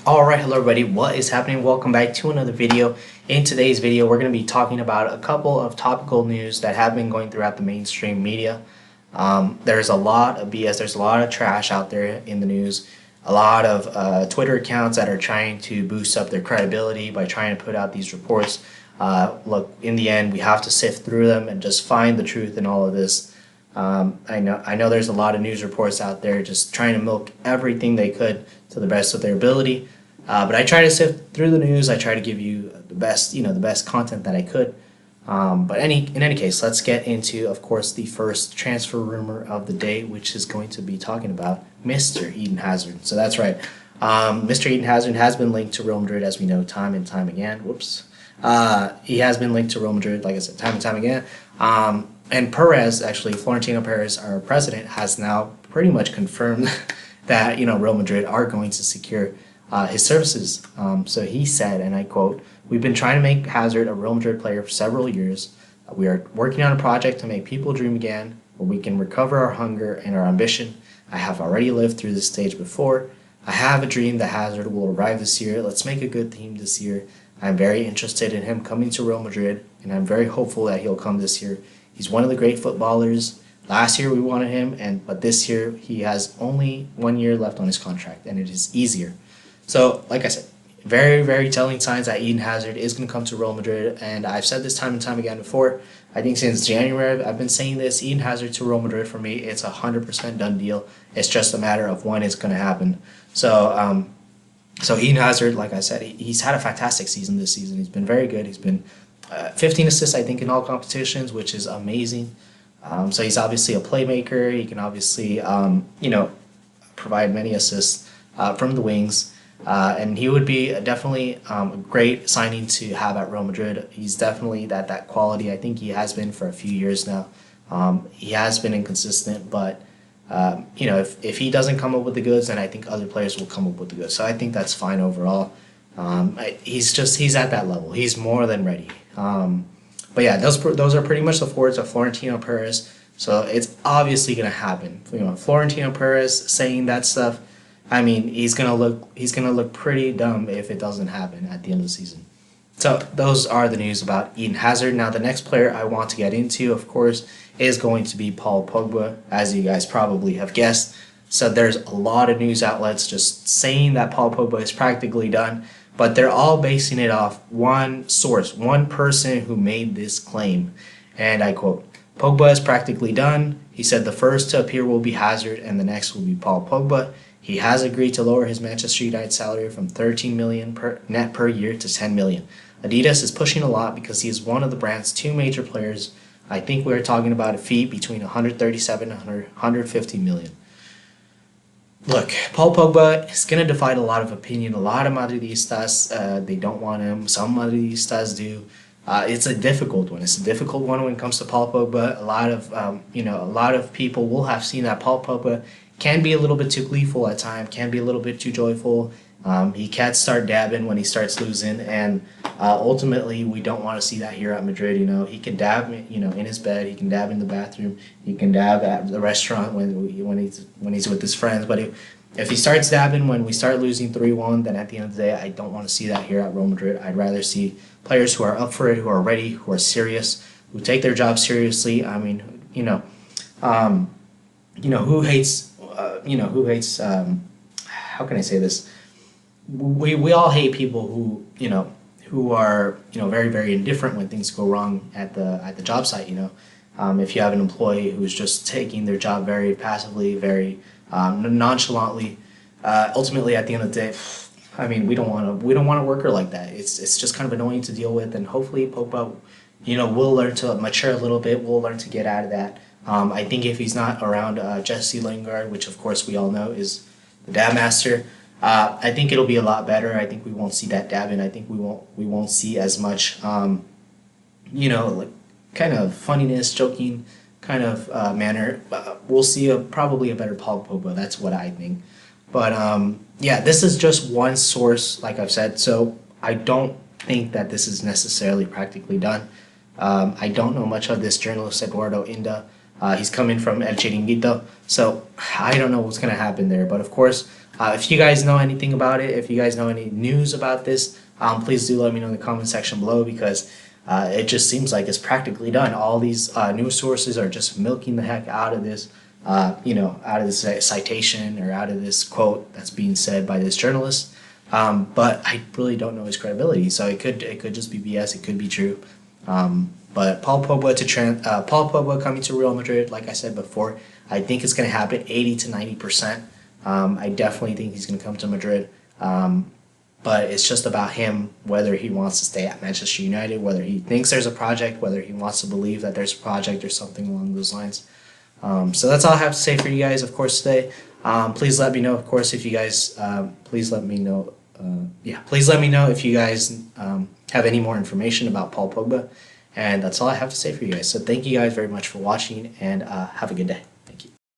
Alright, hello everybody, what is happening? Welcome back to another video. In today's video, we're going to be talking about a couple of topical news that have been going throughout the mainstream media. There's a lot of BS, there's a lot of trash out there in the news, a lot of Twitter accounts that are trying to boost up their credibility by trying to put out these reports. Look, in the end, we have to sift through them and just find the truth in all of this. I know there's a lot of news reports out there just trying to milk everything they could to the best of their ability. But I try to sift through the news. I try to give you the best, the best content that I could. But in any case, let's get into, of course, the first transfer rumor of the day, which is going to be talking about Mr. Eden Hazard. So that's right. Mr. Eden Hazard has been linked to Real Madrid, as we know, time and time again. Whoops. He has been linked to Real Madrid, like I said, time and time again. And Perez, actually, Florentino Perez, our president, has now pretty much confirmed that Real Madrid are going to secure his services. So he said, and I quote, "We've been trying to make Hazard a Real Madrid player for several years. We are working on a project to make people dream again, where we can recover our hunger and our ambition. I have already lived through this stage before. I have a dream that Hazard will arrive this year. Let's make a good team this year. I'm very interested in him coming to Real Madrid, and I'm very hopeful that he'll come this year. He's one of the great footballers. Last year we wanted him, but this year he has only 1 year left on his contract, and it is easier." So, like I said, very, very telling signs that Eden Hazard is going to come to Real Madrid, and I've said this time and time again before. I think since January I've been saying this: Eden Hazard to Real Madrid, for me, it's 100% done deal. It's just a matter of when it's going to happen. So Eden Hazard, like I said, he's had a fantastic season this season. He's been very good. He's been 15 assists, I think, in all competitions, which is amazing. So he's obviously a playmaker. He can obviously, provide many assists from the wings. And he would be definitely a great signing to have at Real Madrid. He's definitely that quality. I think he has been for a few years now. He has been inconsistent, but if he doesn't come up with the goods, then I think other players will come up with the goods. So I think that's fine overall. He's at that level. He's more than ready. But yeah, those are pretty much the forwards of Florentino Perez. So it's obviously gonna happen. Florentino Perez saying that stuff. I mean, he's gonna look pretty dumb if it doesn't happen at the end of the season. So those are the news about Eden Hazard. Now the next player I want to get into, of course, is going to be Paul Pogba, as you guys probably have guessed. So there's a lot of news outlets just saying that Paul Pogba is practically done, but they're all basing it off one source, one person who made this claim. And I quote, "Pogba is practically done. He said the first to appear will be Hazard and the next will be Paul Pogba. He has agreed to lower his Manchester United salary from 13 million net per year to 10 million. Adidas is pushing a lot because he is one of the brand's two major players. I think we're talking about a fee between 137 and 150 million. Look, Paul Pogba is going to divide a lot of opinion. A lot of Madridistas, they don't want him. Some Madridistas do. It's a difficult one. It's a difficult one when it comes to Paul Pogba. A lot of people will have seen that Paul Pogba can be a little bit too gleeful at times, can be a little bit too joyful. He can't start dabbing when he starts losing, and ultimately we don't want to see that here at Madrid. He can dab, in his bed. He can dab in the bathroom. He can dab at the restaurant when he's with his friends. But if he starts dabbing when we start losing 3-1, then at the end of the day, I don't want to see that here at Real Madrid. I'd rather see players who are up for it, who are ready, who are serious, who take their job seriously. I mean, who hates? Who hates? How can I say this? We all hate people who are very, very indifferent when things go wrong at the job site. If you have an employee who's just taking their job very passively, very nonchalantly, ultimately at the end of the day, I mean, we don't want a worker like that. It's just kind of annoying to deal with, and hopefully Pogba, will learn to mature a little bit. We'll learn to get out of that. I think if he's not around Jesse Lingard, which of course we all know is the dab master, I think it'll be a lot better. I think we won't see that dabbing. I think we won't see as much, like kind of funniness, joking kind of manner. We'll see probably a better Paul Pogba. That's what I think. But yeah, this is just one source, like I've said. So I don't think that this is necessarily practically done. I don't know much of this journalist, Eduardo Inda. He's coming from El Chiringuito, so I don't know what's going to happen there. But of course, If you guys know anything about it, if you guys know any news about this, please do let me know in the comment section below, because it just seems like it's practically done. All these news sources are just milking the heck out of this, out of this citation or out of this quote that's being said by this journalist. But I really don't know his credibility, so it could just be BS. It could be true. But Paul Pogba coming to Real Madrid, like I said before, I think it's going to happen 80 to 90%. I definitely think he's going to come to Madrid. But it's just about him, whether he wants to stay at Manchester United, whether he thinks there's a project, whether he wants to believe that there's a project or something along those lines. So that's all I have to say for you guys, of course, today. Please let me know, of course, if you guys, please let me know if you guys have any more information about Paul Pogba. And that's all I have to say for you guys. So thank you guys very much for watching, and have a good day.